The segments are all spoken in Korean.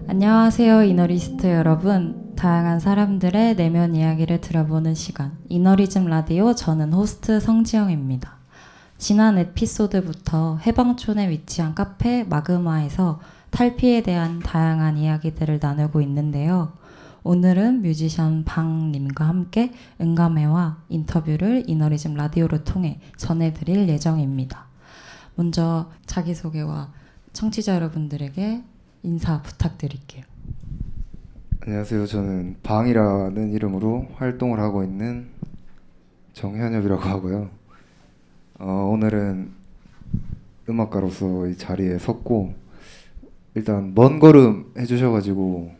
안녕하세요, 이너리스트 여러분. 다양한 사람들의 내면 이야기를 들어보는 시간, 이너리즘 라디오. 저는 호스트 성지영입니다. 지난 에피소드부터 해방촌에 위치한 카페 마그마에서 탈피에 대한 다양한 이야기들을 나누고 있는데요. 오늘은 뮤지션 방님과 함께 응감회와 인터뷰를 이너리즘 라디오를 통해 전해드릴 예정입니다. 먼저 자기소개와 청취자 여러분들에게 인사 부탁드릴게요. 안녕하세요. 저는 방이라는 이름으로 활동을 하고 있는 정현엽이라고 하고요. 오늘은 음악가로서 이 자리에 섰고, 일단 먼 걸음 해주셔가지고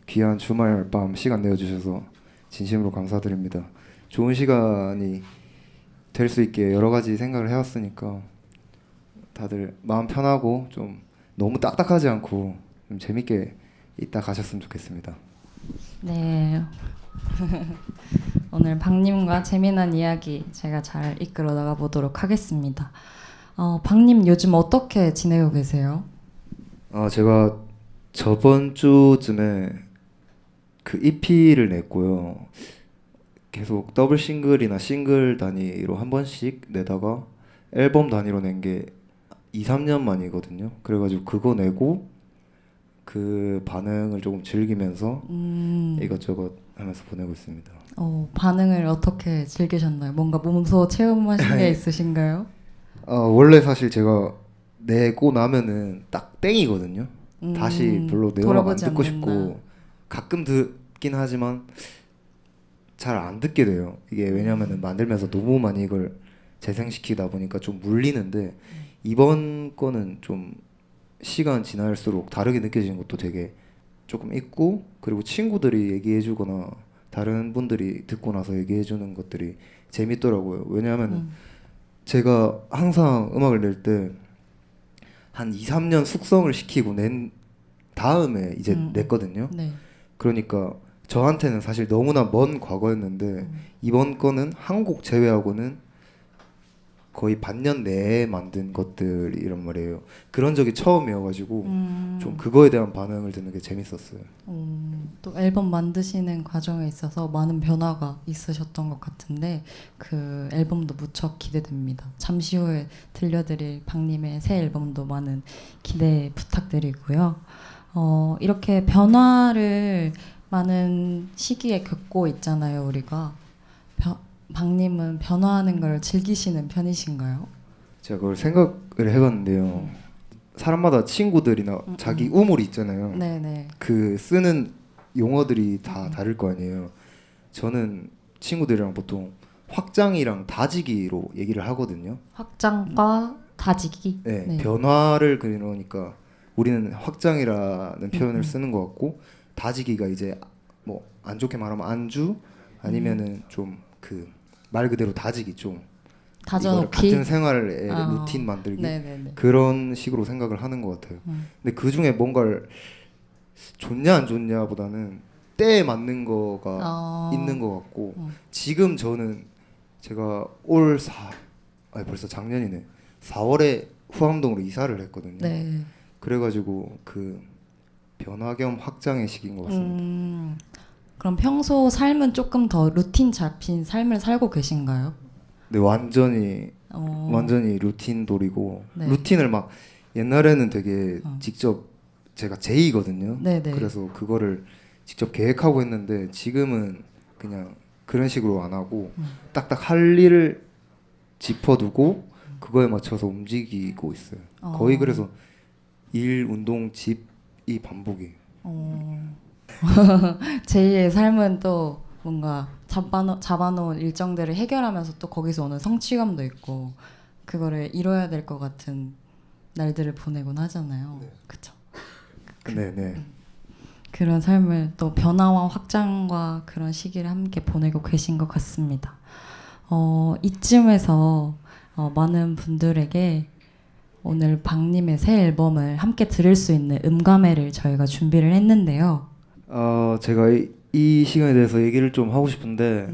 귀한 주말 밤 시간 내어주셔서 진심으로 감사드립니다. 좋은 시간이 될 수 있게 여러 가지 생각을 해왔으니까 다들 마음 편하고 좀 너무 딱딱하지 않고 좀 재밌게 이따 가셨으면 좋겠습니다. 네. 오늘 박님과 재미난 이야기 제가 잘 이끌어 나가 보도록 하겠습니다. 박님 요즘 어떻게 지내고 계세요? 제가 저번 주쯤에 그 EP를 냈고요. 계속 더블 싱글이나 싱글 단위로 한 번씩 내다가 앨범 단위로 낸 게 2, 3년 만이거든요. 그래가지고 그거 내고 그 반응을 조금 즐기면서 이것저것 하면서 보내고 있습니다. 반응을 어떻게 즐기셨나요? 뭔가 몸소 체험하신 게 있으신가요? 원래 사실 제가 내고 나면은 딱 땡이거든요. 다시 별로 내용을 안 돌아보지 듣고 않는다. 싶고 가끔 듣긴 하지만 잘 안 듣게 돼요. 이게 왜냐면은 만들면서 너무 많이 이걸 재생시키다 보니까 좀 물리는데 이번 거는 좀 시간 지날수록 다르게 느껴지는 것도 되게 조금 있고, 그리고 친구들이 얘기해주거나 다른 분들이 듣고 나서 얘기해주는 것들이 재밌더라고요. 왜냐하면 제가 항상 음악을 낼 때 한 2, 3년 숙성을 시키고 낸 다음에 이제 냈거든요. 네. 그러니까 저한테는 사실 너무나 먼 과거였는데 이번 거는 한 곡 제외하고는 거의 반년 내에 만든 것들이란 말이에요. 그런 적이 처음이어가지고 좀 그거에 대한 반응을 듣는 게 재밌었어요. 또 앨범 만드시는 과정에 있어서 많은 변화가 있으셨던 것 같은데 그 앨범도 무척 기대됩니다. 잠시 후에 들려드릴 박님의 새 앨범도 많은 기대 부탁드리고요. 이렇게 변화를 많은 시기에 겪고 있잖아요, 우리가. 박님은 변화하는 걸 즐기시는 편이신가요? 제가 그걸 생각을 해봤는데요. 사람마다 친구들이나 자기 우물이 있잖아요. 네네. 그 쓰는 용어들이 다 다를 거 아니에요. 저는 친구들이랑 보통 확장이랑 다지기로 얘기를 하거든요. 확장과 다지기. 네, 네. 변화를 그러니까 우리는 확장이라는 표현을 쓰는 것 같고, 다지기가 이제 뭐 안 좋게 말하면 안주, 아니면은 좀 그 말 그대로 다지기, 좀 이거를 다져놓기. 같은 생활의 루틴 만들기, 네네네. 그런 식으로 생각을 하는 것 같아요. 근데 그 중에 뭔가를 좋냐 안 좋냐보다는 때에 맞는 거가 있는 것 같고, 지금 저는 제가 아니 벌써 작년이네. 4월에 후암동으로 이사를 했거든요. 네. 그래가지고 그 변화 겸 확장의 시기인 것 같습니다. 그럼 평소 삶은 조금 더 루틴 잡힌 삶을 살고 계신가요? 근데 완전히 루틴 돌이고, 네. 루틴을 막 옛날에는 되게 직접 제가 제이거든요. 네네. 그래서 그거를 직접 계획하고 했는데 지금은 그냥 그런 식으로 안 하고 딱딱 할 일을 짚어두고 그거에 맞춰서 움직이고 있어요. 거의 그래서 일, 운동, 집이 반복이에요. 제2의 삶은 또 뭔가 잡아놓은 일정들을 해결하면서 또 거기서 오는 성취감도 있고 그거를 이뤄야 될 것 같은 날들을 보내곤 하잖아요. 네. 그쵸? 네. 그런 삶을 또 변화와 확장과 그런 시기를 함께 보내고 계신 것 같습니다. 이쯤에서 많은 분들에게 오늘 박님의 새 앨범을 함께 들을 수 있는 음감회를 저희가 준비를 했는데요. 제가 이 시간에 대해서 얘기를 좀 하고 싶은데,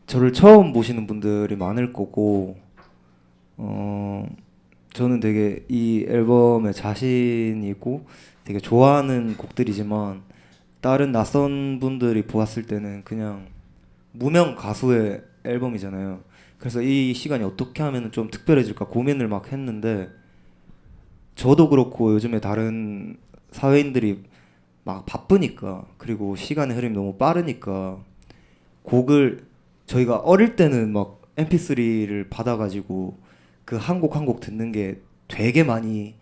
저를 처음 보시는 분들이 많을 거고, 저는 되게 이 앨범에 자신이 있고 되게 좋아하는 곡들이지만 다른 낯선 분들이 보았을 때는 그냥 무명 가수의 앨범이잖아요. 그래서 이 시간이 어떻게 하면 좀 특별해질까 고민을 막 했는데 저도 그렇고 요즘에 다른 사회인들이 막 바쁘니까 그리고 시간의 흐름이 너무 빠르니까 곡을 저희가 어릴 때는 막 MP3를 받아가지고 그 한 곡 한 곡 듣는 게 되게 많이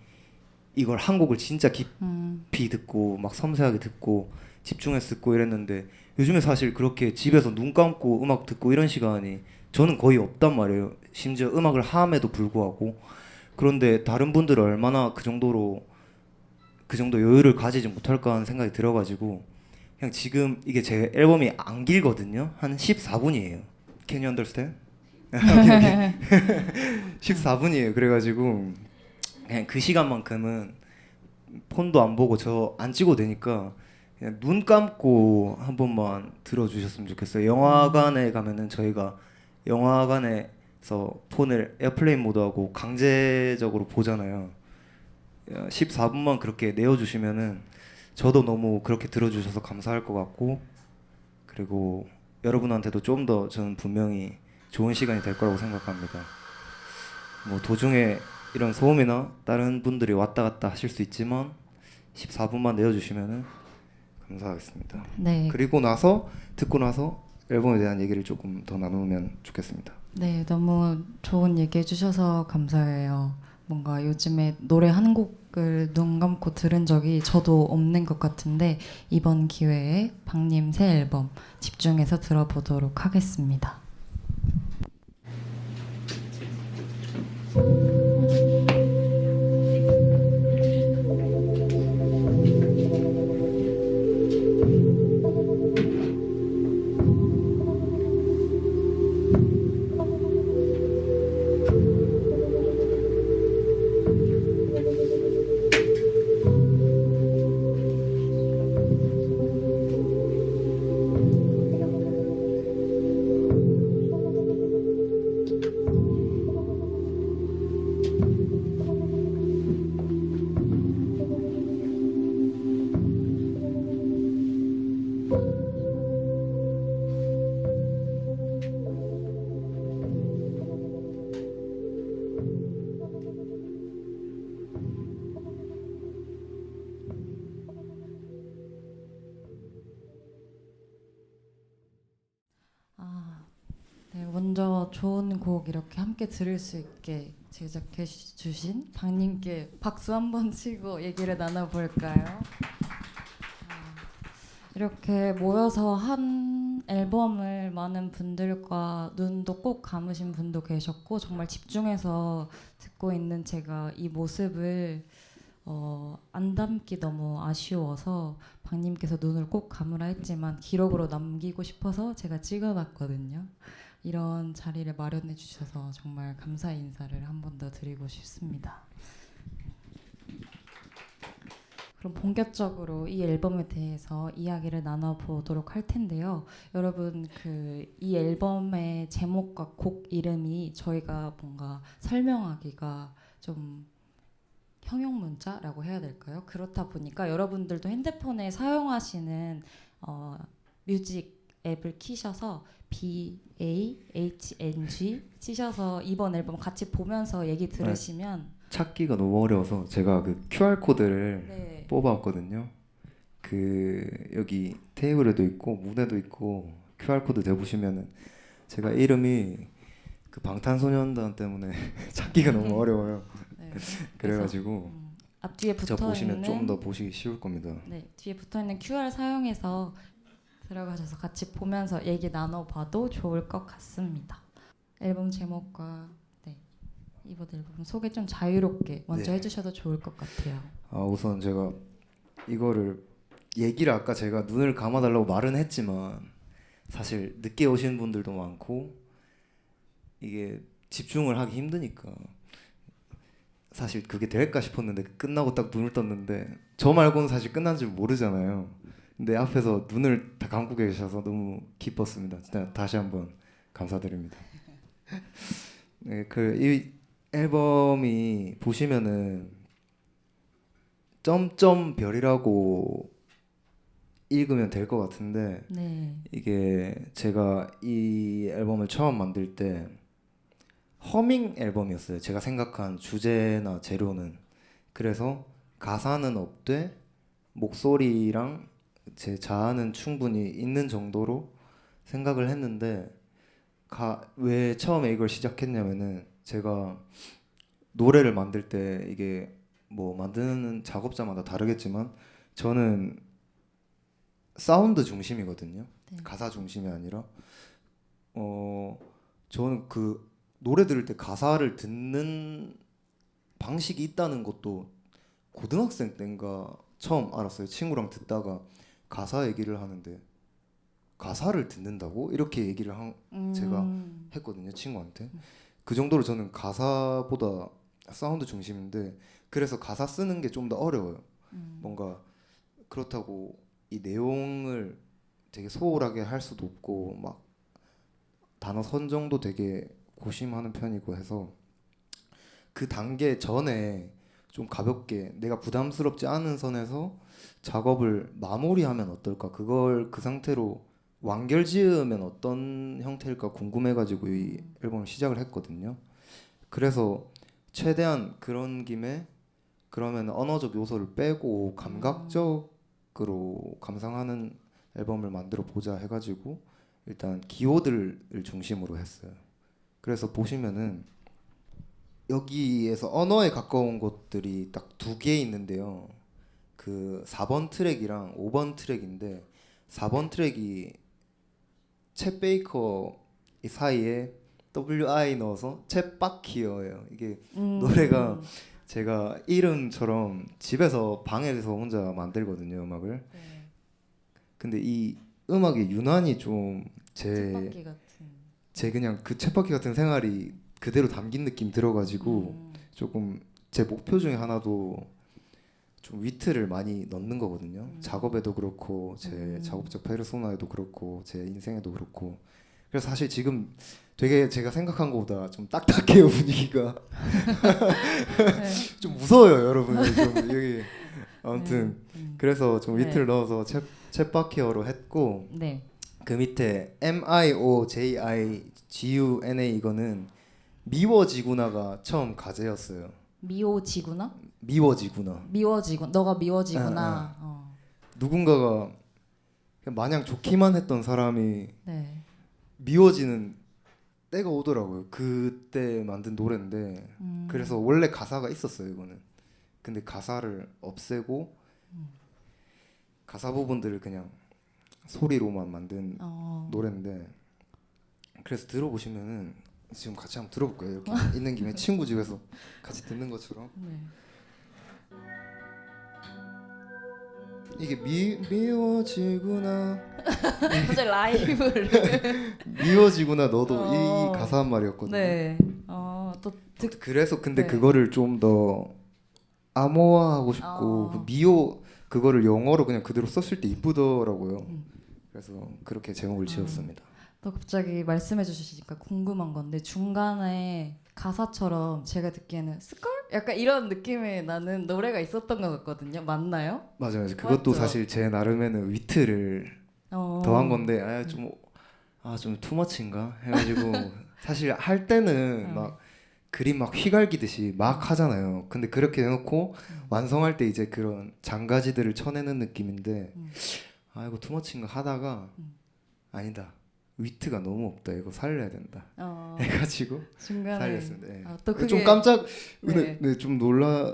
이걸 한 곡을 진짜 깊이 듣고 막 섬세하게 듣고 집중해서 듣고 이랬는데 요즘에 사실 그렇게 집에서 눈 감고 음악 듣고 이런 시간이 저는 거의 없단 말이에요. 심지어 음악을 함에도 불구하고 그런데 다른 분들은 얼마나 그 정도 여유를 가지지 못할까 하는 생각이 들어가지고 그냥 지금 이게 제 앨범이 안 길거든요. 한 14분이에요. Can you understand? 오케이, 오케이. 14분이에요. 그래가지고 그냥 그 시간만큼은 폰도 안 보고 저 안 찍어도 되니까 그냥 눈 감고 한 번만 들어주셨으면 좋겠어요. 영화관에 가면은 저희가 영화관에서 폰을 에어플레인 모드하고 강제적으로 보잖아요. 14분만 그렇게 내어주시면은 저도 너무 그렇게 들어주셔서 감사할 것 같고 그리고 여러분한테도 좀 더 저는 분명히 좋은 시간이 될 거라고 생각합니다. 뭐 도중에 이런 소음이나 다른 분들이 왔다 갔다 하실 수 있지만 14분만 내어주시면은 감사하겠습니다. 네, 그리고 나서 듣고 나서 앨범에 대한 얘기를 조금 더 나누면 좋겠습니다. 네, 너무 좋은 얘기 해주셔서 감사해요. 뭔가 요즘에 노래 한 곡을 눈 감고 들은 적이 저도 없는 것 같은데 이번 기회에 박님 새 앨범 집중해서 들어보도록 하겠습니다. 아, 네, 먼저 좋은 곡 이렇게 함께 들을 수 있게 제작해 주신 박님께 박수 한번 치고 얘기를 나눠볼까요? 이렇게 모여서 한 앨범을 많은 분들과 눈도 꼭 감으신 분도 계셨고 정말 집중해서 듣고 있는 제가 이 모습을 안 담기 너무 아쉬워서 박님께서 눈을 꼭 감으라 했지만 기록으로 남기고 싶어서 제가 찍어봤거든요. 이런 자리를 마련해 주셔서 정말 감사 인사를 한 번 더 드리고 싶습니다. 그럼 본격적으로 이 앨범에 대해서 이야기를 나눠보도록 할 텐데요. 여러분 이 앨범의 제목과 곡 이름이 저희가 뭔가 설명하기가 좀 형용 문자라고 해야 될까요? 그렇다 보니까 여러분들도 핸드폰에 사용하시는 뮤직 앱을 키셔서 BAHNG 치셔서 이번 앨범 같이 보면서 얘기 들으시면 찾기가 너무 어려워서 제가 그 QR 코드를 네. 뽑아왔거든요. 그 여기 테이블에도 있고 문에도 있고 QR 코드 대보시면은 제가 이름이 그 방탄소년단 때문에 찾기가 너무 어려워요. 네. 그래가지고 앞뒤에 저 붙어 보시면 좀 더 있는 보시기 쉬울 겁니다. 네, 뒤에 붙어 있는 QR 사용해서 들어가셔서 같이 보면서 얘기 나눠봐도 좋을 것 같습니다. 앨범 제목과 네, 이번 앨범 소개 좀 자유롭게 먼저 네. 해주셔도 좋을 것 같아요. 우선 제가 이거를 얘기를 아까 제가 눈을 감아달라고 말은 했지만 사실 늦게 오시는 분들도 많고 이게 집중을 하기 힘드니까 사실 그게 될까 싶었는데 끝나고 딱 눈을 떴는데 저 말고는 사실 끝난 줄 모르잖아요. 근데 앞에서 눈을 다 감고 계셔서 너무 기뻤습니다. 진짜 다시 한번 감사드립니다. 네, 이 앨범이 보시면은 점점 별이라고 읽으면 될 것 같은데 네. 이게 제가 이 앨범을 처음 만들 때 허밍 앨범이었어요. 제가 생각한 주제나 재료는. 그래서 가사는 없되 목소리랑 제 자아는 충분히 있는 정도로 생각을 했는데 왜 처음에 이걸 시작했냐면은 제가 노래를 만들 때 이게 뭐 만드는 작업자마다 다르겠지만 저는 사운드 중심이거든요. 네. 가사 중심이 아니라 어 저는 그 노래 들을 때 가사를 듣는 방식이 있다는 것도 고등학생 때인가 처음 알았어요. 친구랑 듣다가 가사 얘기를 하는데 가사를 듣는다고 이렇게 얘기를 제가 했거든요, 친구한테. 그 정도로 저는 가사보다 사운드 중심인데 그래서 가사 쓰는 게 좀 더 어려워요. 뭔가 그렇다고 이 내용을 되게 소홀하게 할 수도 없고 막 단어 선정도 되게 고심하는 편이고 해서 그 단계 전에 좀 가볍게 내가 부담스럽지 않은 선에서 작업을 마무리하면 어떨까? 그걸 그 상태로 완결지으면 어떤 형태일까 궁금해가지고 이 앨범을 시작을 했거든요. 그래서 최대한 그런 김에 그러면 언어적 요소를 빼고 감각적으로 감상하는 앨범을 만들어 보자 해가지고 일단 기호들을 중심으로 했어요. 그래서 보시면은 여기에서 언어에 가까운 것들이 딱 두 개 있는데요. 그 4번 트랙이랑 5번 트랙인데 4번 트랙이 챗 베이커 이 사이에 WI 넣어서 챗 바키어예요. 이게 노래가 제가 이름처럼 집에서 방에서 혼자 만들거든요, 음악을. 네. 근데 이 음악의 유난히 좀 쳇바퀴 같은. 제 그냥 그 챗바퀴 같은 생활이 그대로 담긴 느낌 들어가지고 조금 제 목표 중에 하나도 좀 위트를 많이 넣는 거거든요. 작업에도 그렇고 제 작업적 페르소나에도 그렇고 제 인생에도 그렇고. 그래서 사실 지금 되게 제가 생각한 것보다 좀 딱딱해요, 분위기가. 네. 좀 무서워요, 여러분. 좀 여기 아무튼 네. 그래서 좀 위트를 네. 넣어서 챗바퀴어로 했고 네. 그 밑에 MIOJIGUNA 이거는 미워지구나가 처음 가제였어요. 미워지구나? 미워지구나. 미워지구. 너가 미워지구나. 아, 어. 누군가가 그냥 마냥 좋기만 했던 사람이 네. 미워지는 때가 오더라고요. 그때 만든 노래인데 그래서 원래 가사가 있었어요, 이거는. 근데 가사를 없애고 가사 부분들을 그냥 소리로만 만든 노래인데 그래서 들어보시면은 지금 같이 한번 들어볼까요? 이렇게 있는 김에 친구 집에서 같이 듣는 것처럼. 네. 이게 미워지구나 갑자기 라이브를. 미워지구나 너도 이 어. 가사 한 말이었거든요. 네. 또 그래서 근데 네. 그거를 좀 더 암호화하고 싶고 그 미워 그거를 영어로 그냥 그대로 썼을 때 이쁘더라고요. 그래서 그렇게 제목을 지었습니다. 또 갑자기 말씀해 주시니까 궁금한 건데 중간에 가사처럼 제가 듣기에는 스컬? 약간 이런 느낌의 나는 노래가 있었던 것 같거든요. 맞나요? 맞아요. 그것도 맞죠? 사실 제 나름에는 위트를 더한 건데 좀 투머치인가 해가지고 사실 할 때는 막 그림 막 휘갈기듯이 막 하잖아요. 근데 그렇게 해놓고 완성할 때 이제 그런 장가지들을 쳐내는 느낌인데 아 이거 투머치인가 하다가 아니다. 위트가 너무 없다. 이거 살려야 된다. 해가지고 중간에 살렸습니다. 네. 또 그게 좀 깜짝 네. 네, 좀 놀라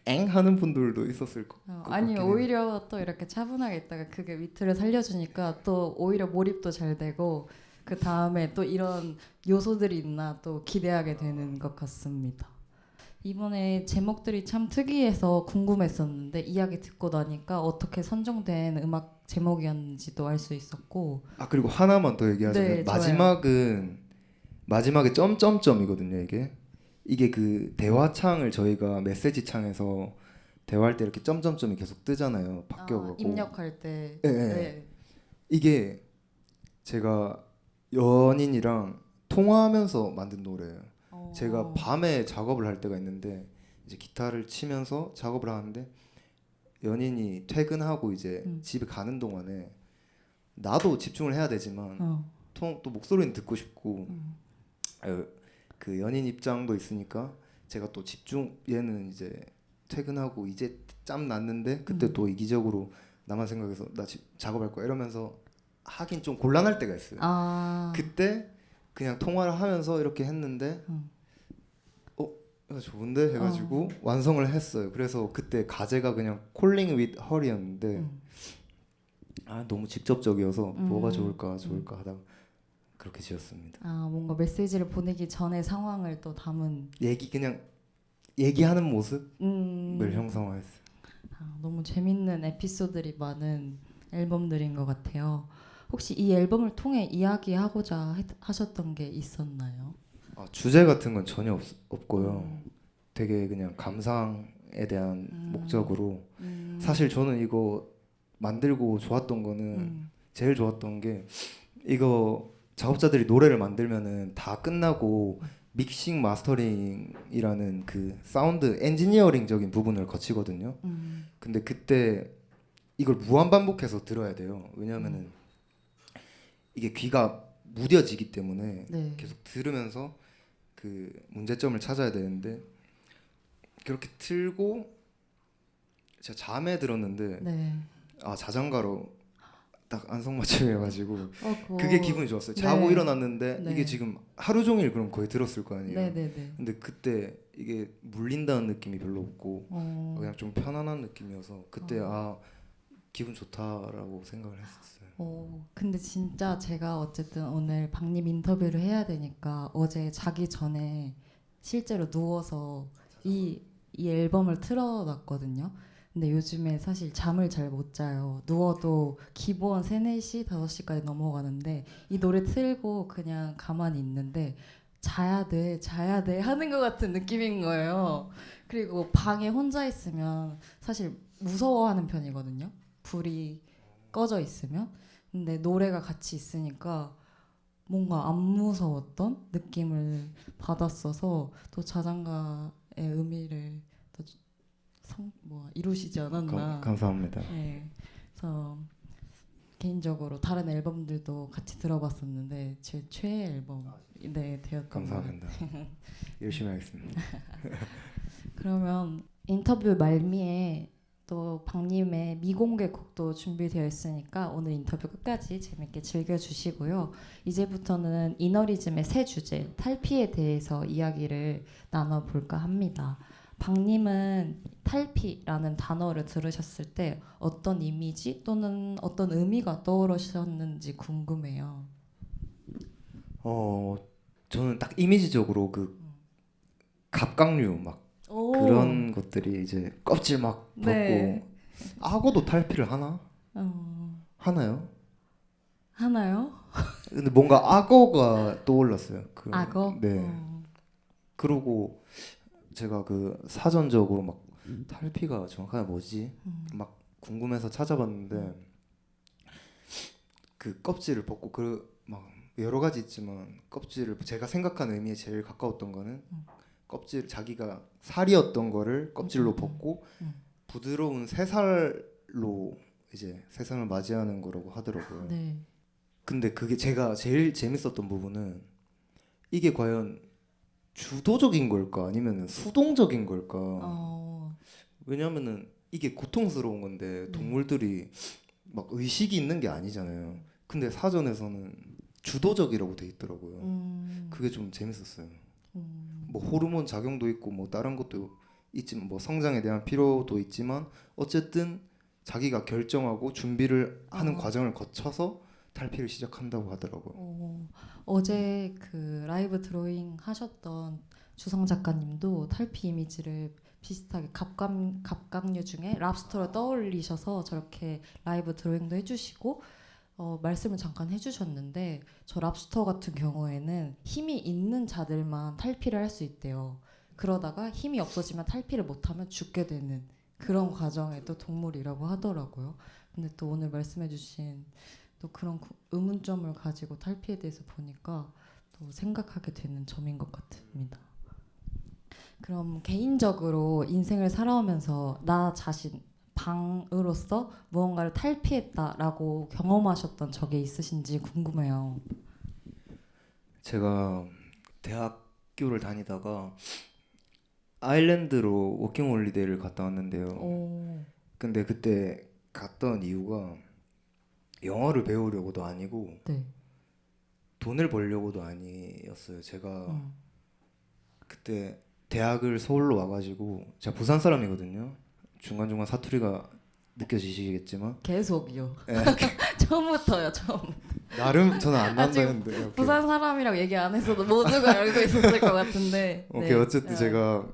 엥 하는 분들도 있었을 것 아니 같긴 해요. 오히려 또 이렇게 차분하게 있다가 그게 위트를 살려주니까 또 오히려 몰입도 잘 되고 그 다음에 또 이런 요소들이 있나 또 기대하게 되는 것 같습니다. 이번에 제목들이 참 특이해서 궁금했었는데 이야기 듣고 나니까 어떻게 선정된 음악 제목이었는지도 알 수 있었고. 아 그리고 하나만 더 얘기하자면 네, 마지막에 점점점이거든요. 이게 그 대화창을 저희가 메시지 창에서 대화할 때 이렇게 점점점이 계속 뜨잖아요. 바뀌어가고 입력할 때. 네. 네. 이게 제가 연인이랑 통화하면서 만든 노래예요. 제가 밤에 작업을 할 때가 있는데 이제 기타를 치면서 작업을 하는데 연인이 퇴근하고 이제 집에 가는 동안에 나도 집중을 해야 되지만 또 목소리는 듣고 싶고 그 연인 입장도 있으니까 제가 또 얘는 이제 퇴근하고 이제 짬 났는데 그때 또 이기적으로 나만 생각해서 나 작업할 거야 이러면서 하긴 좀 곤란할 때가 있어요. 그때 그냥 통화를 하면서 이렇게 했는데 이거 좋은데 해가지고 완성을 했어요. 그래서 그때 가제가 그냥 Calling with Her이었는데 너무 직접적이어서 뭐가 좋을까 하다가 그렇게 지었습니다. 뭔가 메시지를 보내기 전에 상황을 또 담은 그냥 얘기하는 모습을 형성화했어요. 너무 재밌는 에피소드들이 많은 앨범들인 것 같아요. 혹시 이 앨범을 통해 이야기하고자 하셨던 게 있었나요? 주제 같은 건 전혀 없고요. 되게 그냥 감상에 대한 목적으로 사실 저는 이거 만들고 좋았던 거는 제일 좋았던 게 이거 작업자들이 노래를 만들면은 다 끝나고 믹싱 마스터링이라는 그 사운드 엔지니어링적인 부분을 거치거든요. 근데 그때 이걸 무한 반복해서 들어야 돼요. 왜냐면은 이게 귀가 무뎌지기 때문에 계속 들으면서 그 문제점을 찾아야 되는데 그렇게 틀고 제가 잠에 들었는데 자장가로 딱 안성맞춤이어가지고 그게 기분이 좋았어요. 자고 일어났는데 이게 지금 하루 종일 그럼 거의 들었을 거 아니에요. 근데 그때 이게 물린다는 느낌이 별로 없고 그냥 좀 편안한 느낌이어서 그때 기분 좋다라고 생각을 했었어요. 근데 진짜 제가 어쨌든 오늘 박님 인터뷰를 해야 되니까 어제 자기 전에 실제로 누워서 이 앨범을 틀어놨거든요. 근데 요즘에 사실 잠을 잘 못 자요. 누워도 기본 3, 4시, 5시까지 넘어가는데 이 노래 틀고 그냥 가만히 있는데 자야 돼 하는 것 같은 느낌인 거예요. 그리고 방에 혼자 있으면 사실 무서워하는 편이거든요. 불이 꺼져 있으면. 근데 노래가 같이 있으니까 뭔가 안 무서웠던 느낌을 받았어서 또 자장가의 의미를 또 이루시지 않았나. 감사합니다. 네, 그래서 개인적으로 다른 앨범들도 같이 들어봤었는데 제 최애 앨범 되었던 감사합니다. 열심히 하겠습니다. 그러면 인터뷰 말미에 또 박님의 미공개 곡도 준비되어 있으니까 오늘 인터뷰 끝까지 재밌게 즐겨주시고요. 이제부터는 이너리즘의 새 주제 탈피에 대해서 이야기를 나눠볼까 합니다. 박님은 탈피라는 단어를 들으셨을 때 어떤 이미지 또는 어떤 의미가 떠오르셨는지 궁금해요. 저는 딱 이미지적으로 그 갑각류 막 그런 것들이 이제 껍질 막 벗고 악어도 탈피를 하나? 하나요? 하나요? 근데 뭔가 악어가 떠올랐어요. 악어? 네. 그러고 제가 그 사전적으로 막 탈피가 정확하게 뭐지? 막 궁금해서 찾아봤는데 그 껍질을 벗고 막 여러 가지 있지만 껍질을 제가 생각하는 의미에 제일 가까웠던 거는 껍질 자기가 살이었던 거를 껍질로 벗고 부드러운 새살로 이제 세상을 맞이하는 거라고 하더라고요. 근데 그게 제가 제일 재밌었던 부분은 이게 과연 주도적인 걸까 아니면 수동적인 걸까? 왜냐면은 이게 고통스러운 건데 동물들이 막 의식이 있는 게 아니잖아요. 근데 사전에서는 주도적이라고 돼 있더라고요. 그게 좀 재밌었어요. 뭐 호르몬 작용도 있고 뭐 다른 것도 있지만 뭐 성장에 대한 필요도 있지만 어쨌든 자기가 결정하고 준비를 하는 과정을 거쳐서 탈피를 시작한다고 하더라고요. 어제 그 라이브 드로잉 하셨던 주성 작가님도 탈피 이미지를 비슷하게 갑각류 중에 랍스터를 떠올리셔서 저렇게 라이브 드로잉도 해주시고 말씀을 잠깐 해주셨는데 저 랍스터 같은 경우에는 힘이 있는 자들만 탈피를 할 수 있대요. 그러다가 힘이 없어지면 탈피를 못하면 죽게 되는 그런 과정의 또 동물이라고 하더라고요. 근데 또 오늘 말씀해주신 또 그런 의문점을 가지고 탈피에 대해서 보니까 또 생각하게 되는 점인 것 같습니다. 그럼 개인적으로 인생을 살아오면서 나 자신 방으로서 무언가를 탈피했다라고 경험하셨던 적이 있으신지 궁금해요. 제가 대학교를 다니다가 아일랜드로 워킹홀리데이를 갔다 왔는데요. 오, 근데 그때 갔던 이유가 영어를 배우려고도 아니고 네. 돈을 벌려고도 아니었어요. 제가 음. 그때 대학을 서울로 와가지고 제가 부산 사람이거든요. 중간중간 사투리가 느껴지시겠지만 계속이요. 예, 처음부터요, 처음. 나름 저는 안 아, 지금 난다는데 오케이. 부산 사람이라고 얘기 안 했어도 모두가 알고 있었을 것 같은데. 오케이 네. 어쨌든 제가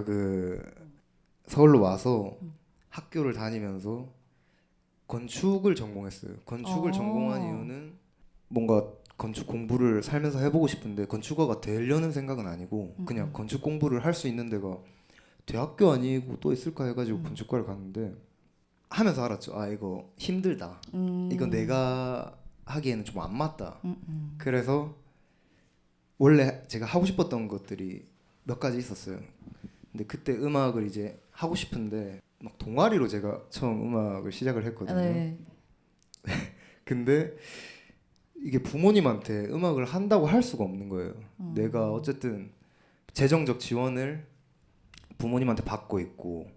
그 서울로 와서 학교를 다니면서 건축을 전공했어요. 건축을 전공한 이유는 뭔가 건축 공부를 살면서 해보고 싶은데 건축가가 되려는 생각은 아니고 그냥 건축 공부를 할 수 있는 데가 대학교 아니고 또 있을까 해가지고 건축과를 갔는데 하면서 알았죠. 아 이거 힘들다. 이거 내가 하기에는 좀 안 맞다. 그래서 원래 제가 하고 싶었던 것들이 몇 가지 있었어요. 근데 그때 음악을 이제 하고 싶은데 막 동아리로 제가 처음 음악을 시작을 했거든요. 네. 근데 이게 부모님한테 음악을 한다고 할 수가 없는 거예요. 내가 어쨌든 재정적 지원을 부모님한테 받고 있고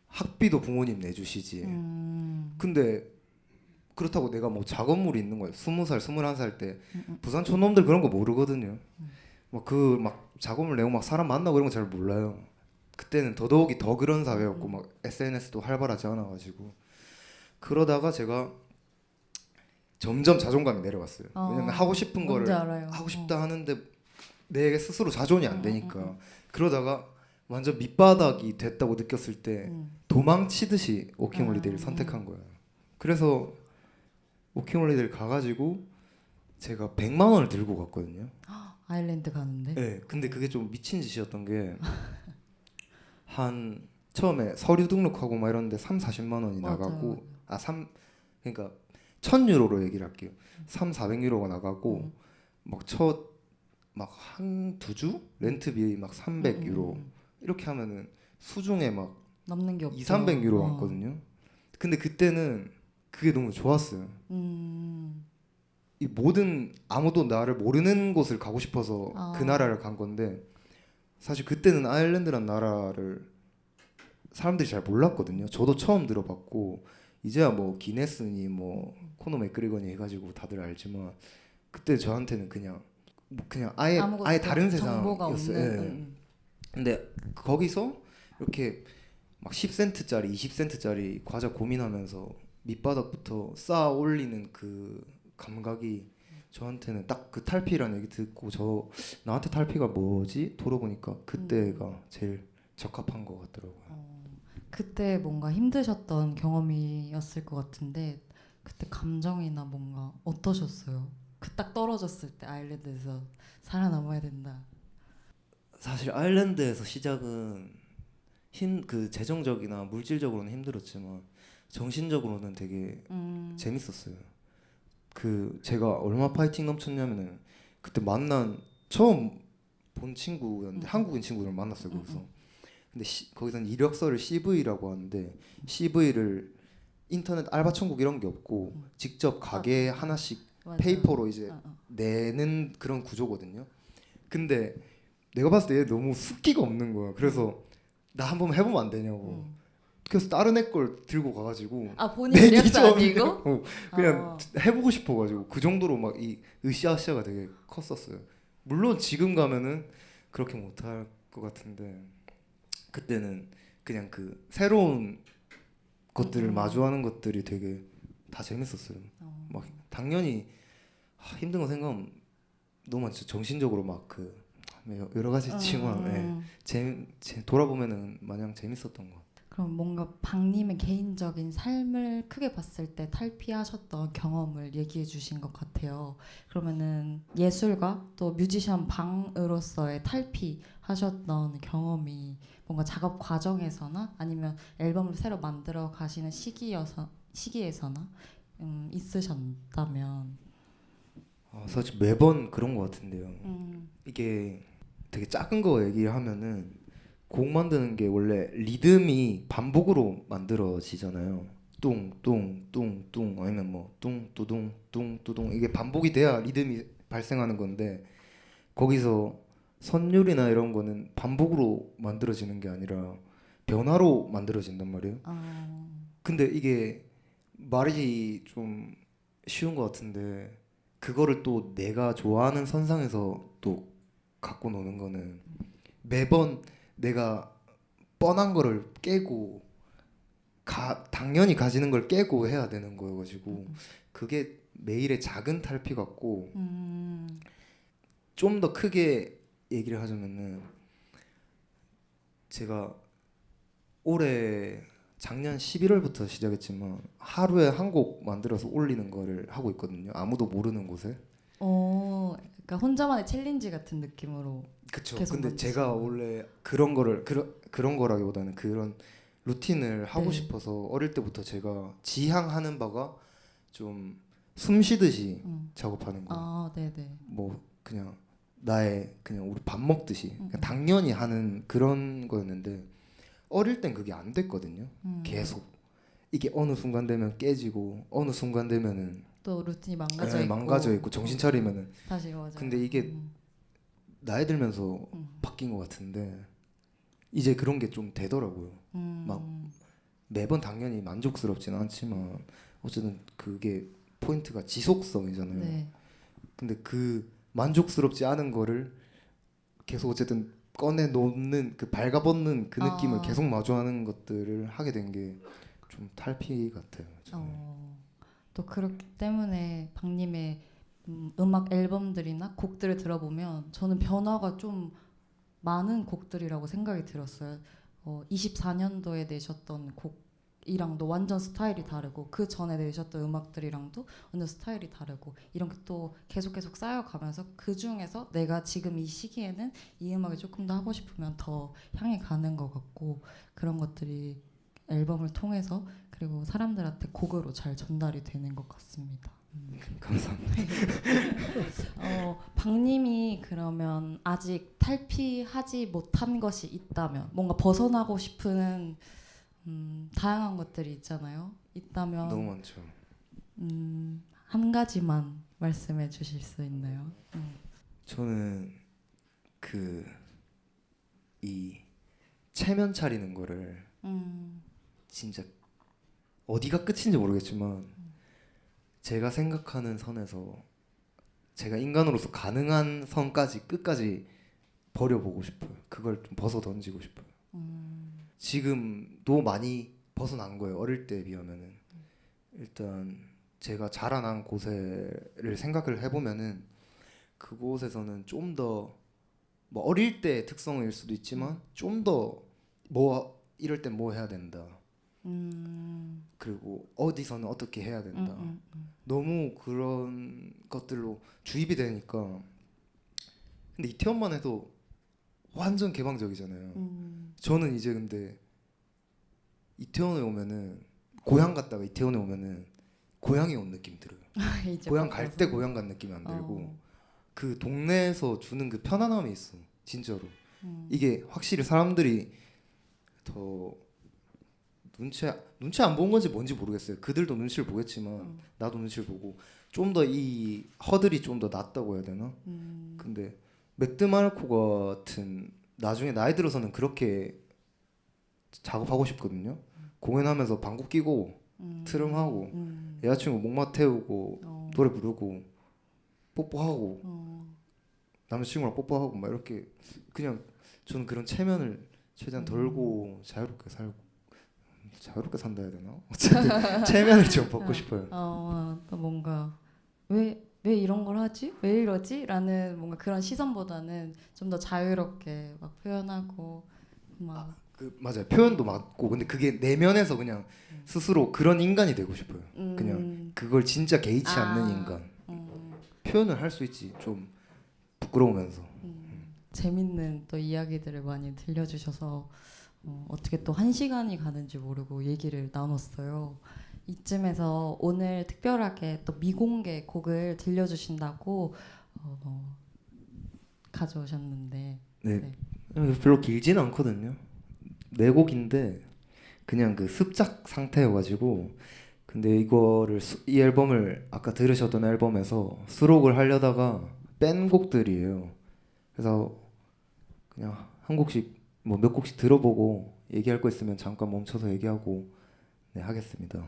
학비도 부모님 내주시지. 근데 그렇다고 내가 뭐 작업물이 있는 거예요. 20살, 21살 때 부산 촌놈들 그런 거 모르거든요. 막 작업물 내고 막 사람 만나고 이런 거 잘 몰라요. 그때는 더더욱이 더 그런 사회였고 막 SNS도 활발하지 않아가지고 그러다가 제가 점점 자존감이 내려갔어요. 왜냐면 하고 싶은 뭔지 거를 알아요. 하고 싶다 하는데 내 스스로 자존이 안 되니까 그러다가 완전 밑바닥이 됐다고 느꼈을 때 도망치듯이 워킹홀리데이를 선택한 거예요. 그래서 워킹홀리데이를 가가지고 제가 100만 원을 들고 갔거든요. 아일랜드 가는데. 네, 근데 그게 좀 미친 짓이었던 게 한 처음에 서류 등록하고 막 이런데 3, 40만 원이 맞아요. 나가고 그러니까 1000유로로 얘기를 할게요. 3, 400유로가 나가고 막 한 두 주 렌트비 막 300유로 이렇게 하면은 수중에 막 남는 게 없죠. 2, 300유로 왔거든요. 근데 그때는 그게 너무 좋았어요. 이 모든 아무도 나를 모르는 곳을 가고 싶어서 그 나라를 간 건데 사실 그때는 아일랜드란 나라를 사람들이 잘 몰랐거든요. 저도 처음 들어봤고 이제야 뭐 기네스니 뭐 코너 맥그리거니 해가지고 다들 알지만 그때 저한테는 그냥 그냥 아예 다른 정보가 세상이었어요. 없는. 예. 근데 거기서 이렇게 막 10센트짜리, 20센트짜리 과자 고민하면서 밑바닥부터 쌓아 올리는 그 감각이 저한테는 딱 그 탈피라는 얘기 듣고 나한테 탈피가 뭐지? 돌아보니까 그때가 제일 적합한 것 같더라고요. 그때 뭔가 힘드셨던 경험이었을 것 같은데 그때 감정이나 뭔가 어떠셨어요? 그 딱 떨어졌을 때 아일랜드에서 살아남아야 된다. 사실 아일랜드에서 시작은 그 재정적이나 물질적으로는 힘들었지만 정신적으로는 되게 재밌었어요. 그 제가 얼마나 파이팅 넘쳤냐면은 그때 처음 본 친구였는데 한국인 친구를 만났어요 거기서. 근데 거기서는 이력서를 CV라고 하는데 CV를 인터넷 알바 천국 이런 게 없고 직접 가게 하나씩 맞아요. 페이퍼로 이제 내는 그런 구조거든요. 근데 내가 봤을 때 얘 너무 숫기가 없는 거야. 그래서 나 한번 해보면 안 되냐고. 그래서 다른 애 걸 들고 가가지고 본인 이력서 아니고? 그냥 해보고 싶어가지고 그 정도로 막 이 으쌰으쌰가 되게 컸었어요. 물론 지금 가면은 그렇게 못할 것 같은데 그때는 그냥 그 새로운 것들을 마주하는 것들이 되게 다 재밌었어요. 막 당연히 힘든 거 생각하면 너무 많죠. 정신적으로 막 그 여러 가지 있지만 돌아보면은 마냥 재밌었던 것 같아요. 그럼 뭔가 박님의 개인적인 삶을 크게 봤을 때 탈피하셨던 경험을 얘기해 주신 것 같아요. 그러면은 예술가 또 뮤지션 방으로서의 탈피하셨던 경험이 뭔가 작업 과정에서나 아니면 앨범을 새로 만들어 가시는 시기에서나 있으셨다면. 사실 매번 그런 것 같은데요. 이게 되게 작은 거 얘기하면은 곡 만드는 게 원래 리듬이 반복으로 만들어지잖아요. 뚱뚱뚱뚱 아니면 뭐 뚱뚜둥 뚱뚜둥 이게 반복이 돼야 리듬이 발생하는 건데 거기서 선율이나 이런 거는 반복으로 만들어지는 게 아니라 변화로 만들어진단 말이에요. 근데 이게 말이 좀 쉬운 것 같은데 그거를 또 내가 좋아하는 선상에서 또 갖고 노는 거는 매번 내가 뻔한 거를 깨고 당연히 가지는 걸 깨고 해야 되는 거여가지고 그게 매일의 작은 탈피 같고 좀 더 크게 얘기를 하자면은 제가 올해 작년 11월부터 시작했지만 하루에 한 곡 만들어서 올리는 거를 하고 있거든요. 아무도 모르는 곳에. 그러니까 혼자만의 챌린지 같은 느낌으로 그쵸. 계속 근데 만드시는 제가 거예요. 원래 그런 거를 그런 거라기보다는 그런 루틴을 하고 네. 싶어서 어릴 때부터 제가 지향하는 바가 좀 숨 쉬듯이 작업하는 거예요. 아, 네네. 뭐 그냥 나의 그냥 우리 밥 먹듯이 그냥 당연히 하는 그런 거였는데 어릴 땐 그게 안 됐거든요. 계속 이게 어느 순간 되면 깨지고 어느 순간 되면은 또 루틴이 망가져 있고 망가져 있고 정신 차리면은 다시 맞아요. 근데 이게 나이 들면서 바뀐 것 같은데 이제 그런 게 좀 되더라고요. 막 매번 당연히 만족스럽지는 않지만 어쨌든 그게 포인트가 지속성이잖아요. 네. 근데 그 만족스럽지 않은 거를 계속 어쨌든 꺼내 놓는 그 발가벗는 그 느낌을 계속 마주하는 것들을 하게 된 게 좀 탈피 같아요. 저는. 또 그렇기 때문에 박님의 음악 앨범들이나 곡들을 들어보면 저는 변화가 좀 많은 곡들이라고 생각이 들었어요. 24년도에 내셨던 곡이랑도 완전 스타일이 다르고 그 전에 내셨던 음악들이랑도 완전 스타일이 다르고 이런 게 또 계속 쌓여가면서 그 중에서 내가 지금 이 시기에는 이 음악을 조금 더 하고 싶으면 더 향해 가는 것 같고 그런 것들이 앨범을 통해서 그리고 사람들한테 곡으로 잘 전달이 되는 것 같습니다. 감사합니다. 박님이 그러면 아직 탈피하지 못한 것이 있다면 뭔가 벗어나고 싶은 다양한 것들이 있잖아요. 있다면 너무 많죠. 한 가지만 말씀해 주실 수 있나요? 저는 그 이 체면 차리는 거를 진짜 어디가 끝인지 모르겠지만 제가 생각하는 선에서 제가 인간으로서 가능한 선까지 끝까지 버려보고 싶어요. 그걸 좀 벗어 던지고 싶어요. 지금도 많이 벗어난 거예요. 어릴 때에 비하면은 일단 제가 자라난 곳을 생각을 해보면은 그곳에서는 좀 더 뭐 어릴 때 특성일 수도 있지만 좀 더 뭐 이럴 땐 뭐 해야 된다. 그리고 어디서는 어떻게 해야 된다. 너무 그런 것들로 주입이 되니까. 근데 이태원만 해도 완전 개방적이잖아요. 저는 이제 근데 이태원에 오면은 고향 갔다가 이태원에 오면은 고향에 온 느낌 들어요. 이제 고향 갈 때 바꿔서. 고향 간 느낌이 안 들고 그 동네에서 주는 그 편안함이 있어. 진짜로. 이게 확실히 사람들이 더 눈치 안 본 건지 뭔지 모르겠어요. 그들도 눈치를 보겠지만 나도 눈치를 보고 좀 더 이 허들이 좀 더 낮다고 해야 되나? 근데 맥드마르코 같은 나중에 나이 들어서는 그렇게 작업하고 싶거든요. 공연하면서 방구 끼고 트름하고 여자친구 목마 태우고 노래 부르고 뽀뽀하고 남자친구랑 뽀뽀하고 막 이렇게 그냥 저는 그런 체면을 최대한 덜고 자유롭게 살고 자유롭게 산다 해야 되나? 어쨌든 체면을 좀 벗고 싶어요. 또 뭔가 왜 이런 걸 하지? 왜 이러지? 라는 뭔가 그런 시선보다는 좀 더 자유롭게 막 표현하고 막 맞아요. 표현도 맞고 근데 그게 내면에서 그냥 스스로 그런 인간이 되고 싶어요. 그냥 그걸 진짜 개의치 않는 인간. 표현을 할 수 있지. 좀 부끄러우면서. 재밌는 또 이야기들을 많이 들려주셔서 어떻게 또 1시간이 가는지 모르고 얘기를 나눴어요. 이쯤에서 오늘 특별하게 또 미공개 곡을 들려주신다고 가져오셨는데 네. 별로 길진 않거든요. 네 곡인데 그냥 그 습작 상태여가지고 근데 이 앨범을 아까 들으셨던 앨범에서 수록을 하려다가 뺀 곡들이에요. 그래서 그냥 한 곡씩 뭐 몇 곡씩 들어보고 얘기할 거 있으면 잠깐 멈춰서 얘기하고 네, 하겠습니다.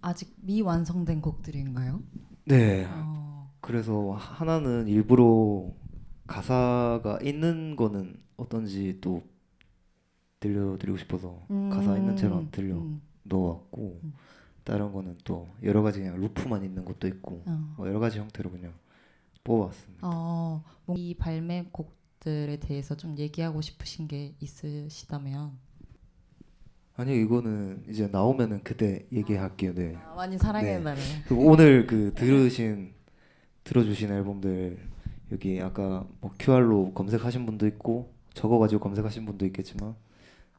아직 미완성된 곡들인가요? 네. 어, 그래서 하나는 일부러 가사가 있는 거는 어떤지 또 들려드리고 싶어서 가사 있는 채로 들려 넣어왔고 다른 거는 또 여러 가지 그냥 루프만 있는 것도 있고 뭐 여러 가지 형태로 그냥 뽑아왔습니다. 이 발매곡들에 대해서 좀 얘기하고 싶으신 게 있으시다면 아니요 이거는 이제 나오면은 그때 얘기할게요. 네. 많이 사랑해 네. 달아요. 그리고 오늘 그 들어주신 앨범들 여기 아까 뭐 QR로 검색하신 분도 있고 적어가지고 검색하신 분도 있겠지만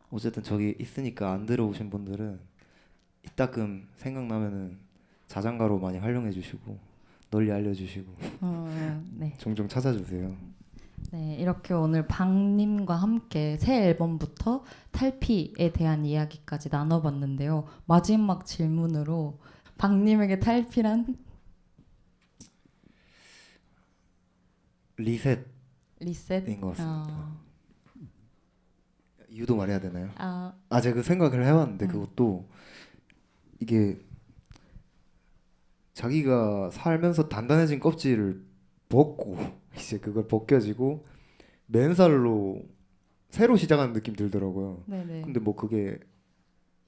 어쨌든 저기 있으니까 안 들어오신 분들은 이따금 생각나면은 자장가로 많이 활용해 주시고 널리 알려주시고 네. 종종 찾아주세요. 네, 이렇게 오늘 박님과 함께 새 앨범부터 탈피에 대한 이야기까지 나눠봤는데요. 마지막 질문으로 박님에게 탈피란? 리셋인 리셋? 것 같습니다. 어, 이유도 말해야 되나요? 아, 제가 그 생각을 해왔는데 그것도 이게 자기가 살면서 단단해진 껍질을 벗고 이제 그걸 벗겨지고 맨살로 새로 시작하는 느낌 들더라고요. 네네. 근데 뭐 그게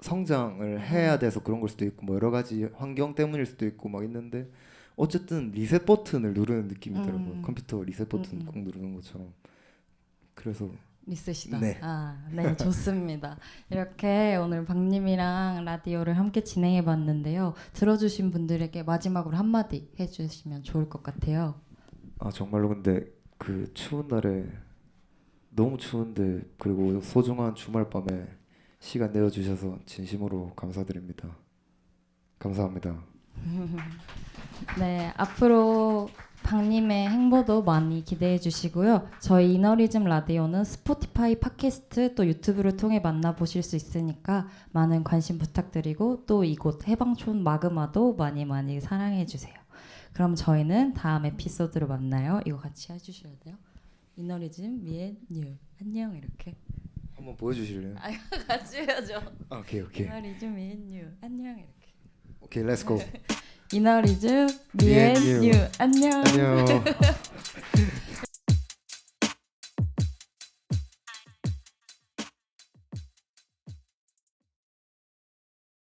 성장을 해야 돼서 그런 걸 수도 있고 뭐 여러 가지 환경 때문일 수도 있고 막 있는데 어쨌든 리셋 버튼을 누르는 느낌이더라고요. 컴퓨터 리셋 버튼 꼭 누르는 것처럼. 그래서 리셋이다. 네. 네, 좋습니다. 이렇게 오늘 박님이랑 라디오를 함께 진행해봤는데요. 들어주신 분들에게 마지막으로 한마디 해주시면 좋을 것 같아요. 정말로 근데 그 추운 날에 너무 추운데 그리고 소중한 주말 밤에 시간 내어주셔서 진심으로 감사드립니다. 감사합니다. 네, 앞으로 박님의 행보도 많이 기대해 주시고요. 저희 이너리즘 라디오는 스포티파이 팟캐스트 또 유튜브를 통해 만나보실 수 있으니까 많은 관심 부탁드리고 또 이곳 해방촌 마그마도 많이 많이 사랑해 주세요. 그럼 저희는 다음 에피소드로 만나요. 이거 같이 해주셔야 돼요. 이너리즘 미앤뉴 안녕 이렇게 한번 보여주실래요? 같이 해야죠. 오케이. 이너리즘 미앤뉴 안녕 이렇게 오케이, 렛츠고. 이너리즘 미앤뉴 안녕. 안녕.